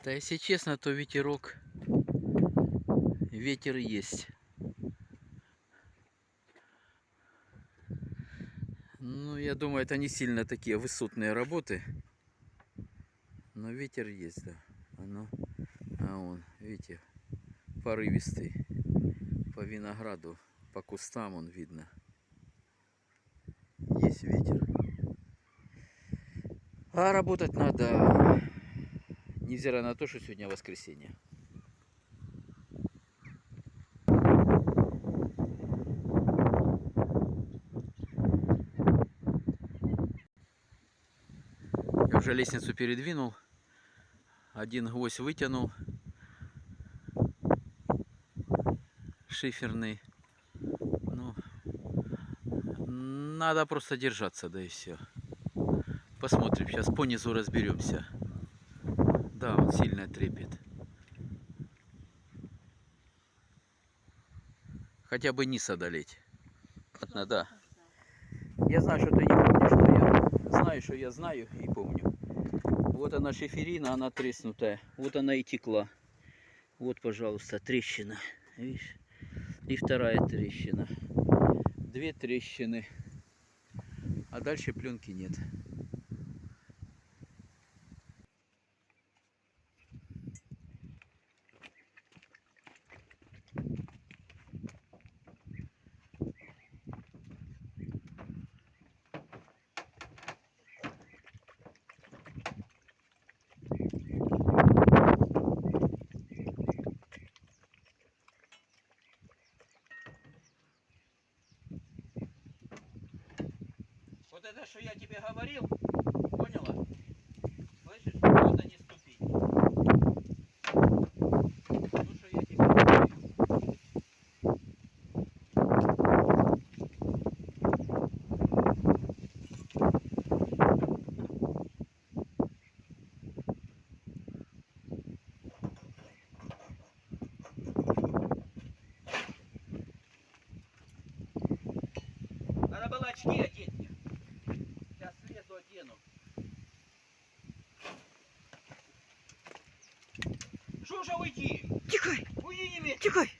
Да, если честно, то ветерок, ветер есть. Ну, я думаю, это не сильно такие высотные работы. Но ветер есть, да. Он, видите, порывистый. По винограду, по кустам он видно. Есть ветер. А работать надо, невзирая на то, что сегодня воскресенье. Я уже лестницу передвинул. Один гвоздь вытянул. Шиферный. Ну, надо просто держаться, да и все. Посмотрим, сейчас по низу разберемся. Да, он сильно трепет. Хотя бы низ одолеть. Да. Я знаю, что ты не помнишь, что я знаю, что я знаю и помню. Вот она шиферина, она треснутая. Вот она и текла. Вот, пожалуйста, трещина. Видишь? И вторая трещина. Две трещины. А дальше пленки нет. Вот это, что я тебе говорил, поняла? Слышишь? Вот они ступени. Ну, что я тебе говорил. Надо было очки одеть мне. Сейчас слезу, одену. Жужа, уйди! Тихай! Уйди немедленно! Тихай!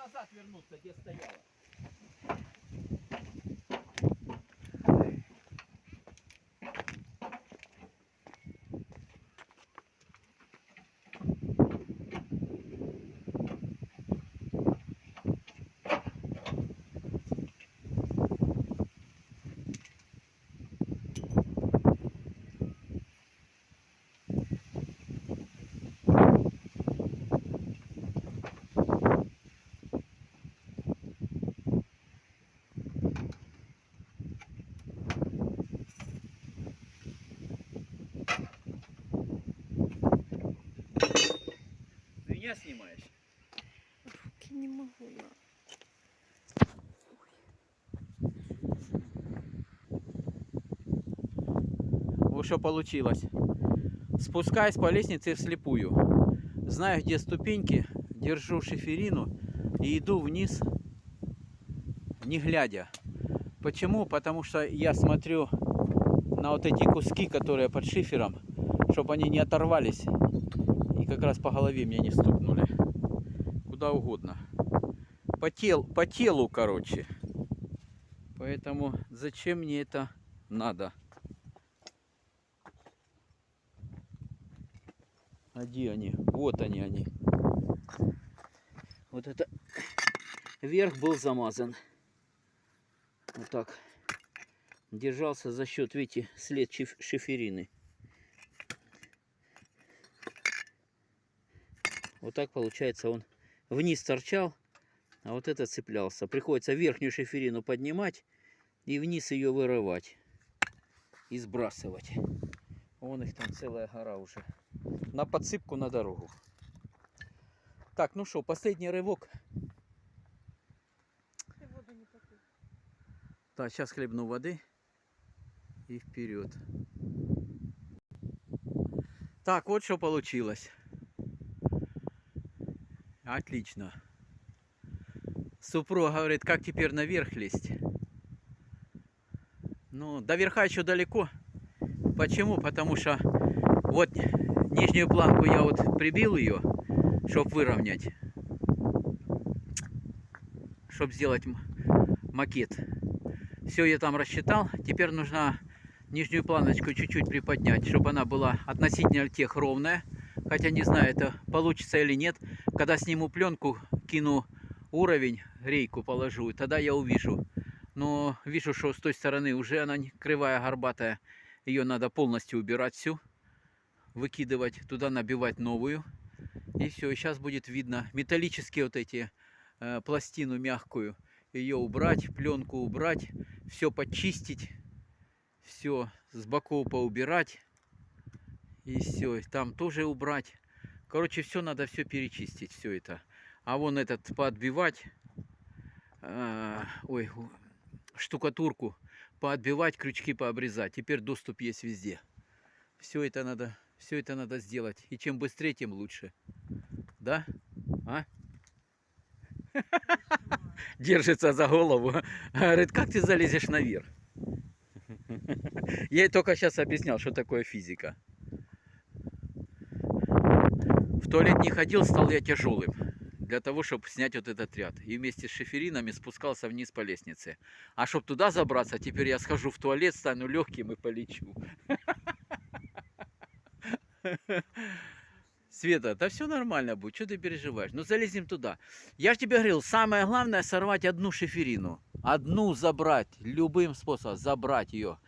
назад вернуться, где стояла. Меня снимаешь? Руки не могу я. Вот что получилось. Спускаюсь по лестнице вслепую. Знаю, где ступеньки, держу шиферину и иду вниз, не глядя. Почему? Потому что я смотрю на вот эти куски, которые под шифером, чтобы они не оторвались и как раз по голове мне не стукнули. Куда угодно. По телу, короче. Поэтому зачем мне это надо? А где они? Вот они. Вот это верх был замазан. Вот так. Держался за счет, видите, след шиферины. Вот так получается он вниз торчал, а вот это цеплялся. Приходится верхнюю шиферину поднимать и вниз ее вырывать. И сбрасывать. Вон их там целая гора уже. На подсыпку на дорогу. Так, ну что, последний рывок. Ты воду не попил. Так, сейчас хлебну воды. И вперед. Так, вот что получилось. Отлично. Супруга говорит, как теперь наверх лезть? Ну, до верха еще далеко. Почему? Потому что вот нижнюю планку я вот прибил ее, чтобы выровнять. Чтобы сделать макет. Все я там рассчитал. Теперь нужно нижнюю планочку чуть-чуть приподнять, чтобы она была относительно тех ровная. Хотя не знаю, это получится или нет. Когда сниму пленку, кину уровень, рейку положу, и тогда я увижу. Но вижу, что с той стороны уже она кривая, горбатая. Ее надо полностью убирать всю. Выкидывать, туда набивать новую. И все, и сейчас будет видно. Металлические вот эти пластину мягкую. Ее убрать, пленку убрать. Все почистить. Все с боков поубирать. И все, там тоже убрать. Короче, все надо все перечистить, все это. А вон этот поотбивать. Ой, штукатурку поотбивать, крючки пообрезать. Теперь доступ есть везде. Все это надо сделать. И чем быстрее, тем лучше. Да? А? Держится за голову. Говорит, как ты залезешь наверх? Я ей только сейчас объяснял, что такое физика. В туалет не ходил, стал я тяжелым. Для того, чтобы снять вот этот ряд. И вместе с шиферинами спускался вниз по лестнице. А чтобы туда забраться, теперь я схожу в туалет, стану легким и полечу. Света, да все нормально будет, что ты переживаешь? Ну залезем туда. Я же тебе говорил, самое главное сорвать одну шиферину. Одну забрать, любым способом забрать ее.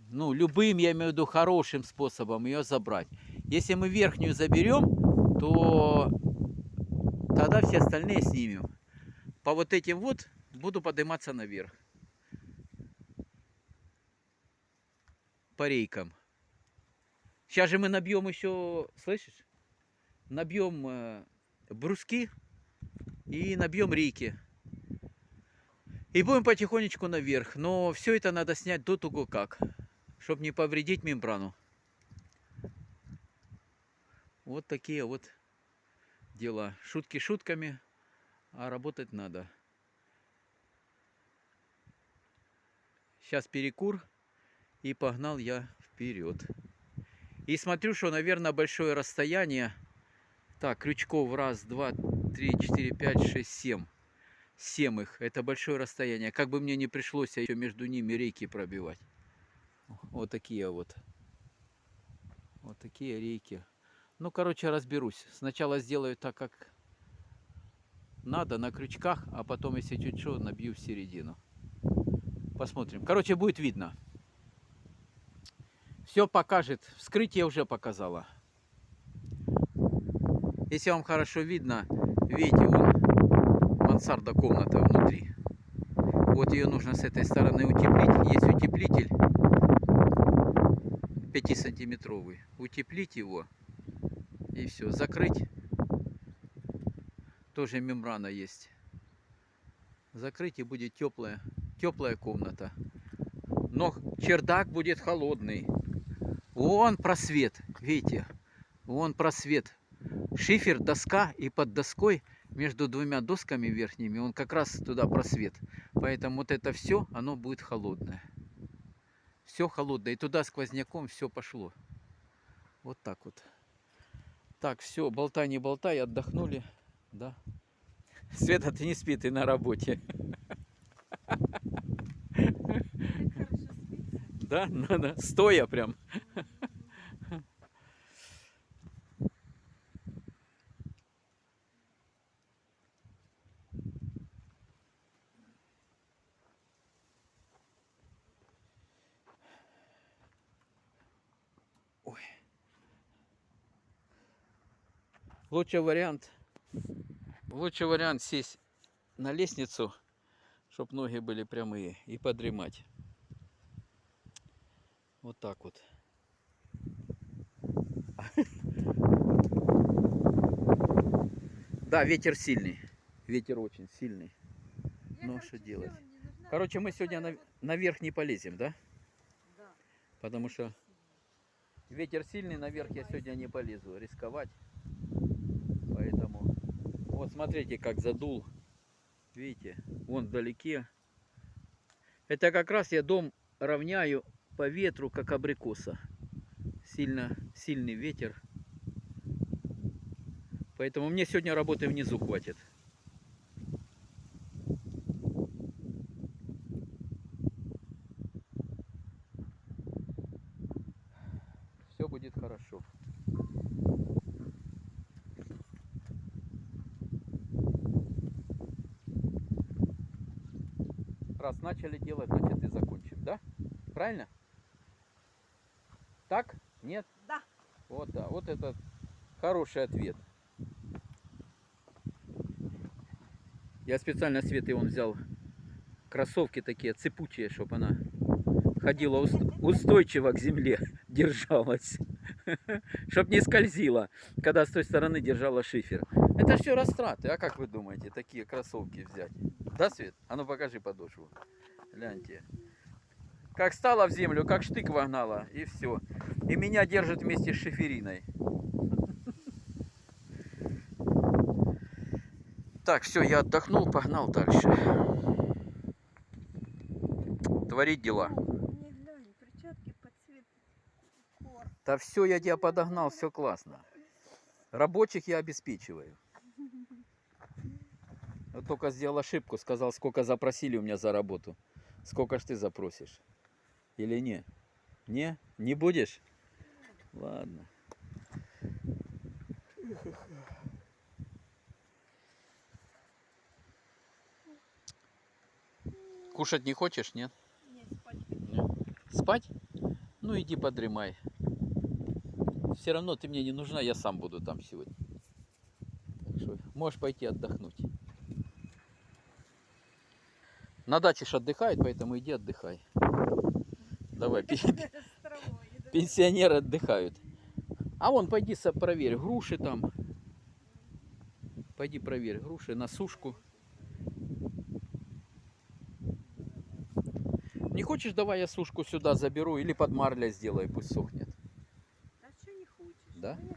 Ну, любым, я имею в виду, хорошим способом ее забрать. Если мы верхнюю заберем, то тогда все остальные снимем. По вот этим вот буду подниматься наверх. По рейкам. Сейчас же мы набьем еще, слышишь? Набьем бруски и набьем рейки. И будем потихонечку наверх. Но все это надо снять до того как. Чтобы не повредить мембрану. Вот такие вот дела. Шутки шутками, а работать надо. Сейчас перекур. И погнал я вперед. И смотрю, что, наверное, большое расстояние. Так, крючков раз, два, 3, 4, 5, 6, 7. 7 их. Это большое расстояние. Как бы мне не пришлось еще между ними рейки пробивать. Вот такие вот. Вот такие рейки. Ну, короче, разберусь. Сначала сделаю так, как надо, на крючках, а потом, если чуть что, набью в середину. Посмотрим. Короче, будет видно. Все покажет. Вскрытие уже показало. Если вам хорошо видно, видите, вон мансарда комната внутри. Вот ее нужно с этой стороны утеплить. Есть утеплитель 5-сантиметровый. Утеплить его и все. Закрыть. Тоже мембрана есть. Закрыть и будет теплая комната. Но чердак будет холодный. Вон просвет. Видите? Вон просвет. Шифер, доска, и под доской между двумя досками верхними он как раз туда просвет. Поэтому вот это все, оно будет холодное. Все холодное. И туда сквозняком все пошло. Вот так вот. Так, все, болтай, не болтай, отдохнули. Да. Света, ты не спи, ты на работе. Как хорошо спится. Да, надо. Стоя прям. Ой. Лучший вариант сесть на лестницу, чтобы ноги были прямые, и подремать. Вот так вот. Да, ветер сильный. Ветер очень сильный. Ну, что делать? Короче, мы сегодня наверх не полезем, да? Да. Потому что ветер сильный, наверх я сегодня не полезу. Рисковать. Поэтому... Вот смотрите, как задул. Видите? Вон вдалеке. Это как раз я дом равняю по ветру, как абрикоса. Сильный ветер. Поэтому мне сегодня работы внизу хватит. Все будет хорошо. Раз начали делать, значит и закончим, да? Правильно? Так? Нет? Да. Вот, да. Вот это хороший ответ. Я специально Светой он взял кроссовки такие цепучие, чтобы она ходила устойчиво к земле, держалась. Чтоб не скользила, когда с той стороны держала шифер. Это все растраты. А как вы думаете, такие кроссовки взять? Да, Свет? А ну покажи подошву. Гляньте. Как стала в землю, как штык вогнала, и все. И меня держит вместе с шифериной. Так, все, я отдохнул, погнал дальше. Творить дела. Не глянь, перчатки под цвет кор. Да все, я тебя подогнал, все классно. Рабочих я обеспечиваю. Вот только сделал ошибку, сказал, сколько запросили у меня за работу. Сколько ж ты запросишь? Или не? Не? Не будешь? Ладно. Кушать не хочешь, нет? Не, спать. Нет. Спать? Ну иди подремай. Все равно ты мне не нужна, я сам буду там сегодня. Так что можешь пойти отдохнуть. На даче ж отдыхают, поэтому иди отдыхай. Давай, пенсионеры отдыхают. А вон, пойди проверь, груши там. Пойди проверь, груши на сушку. Не хочешь, давай я сушку сюда заберу или под марлей сделаю, пусть сохнет. А что не хочешь? Да? Ну,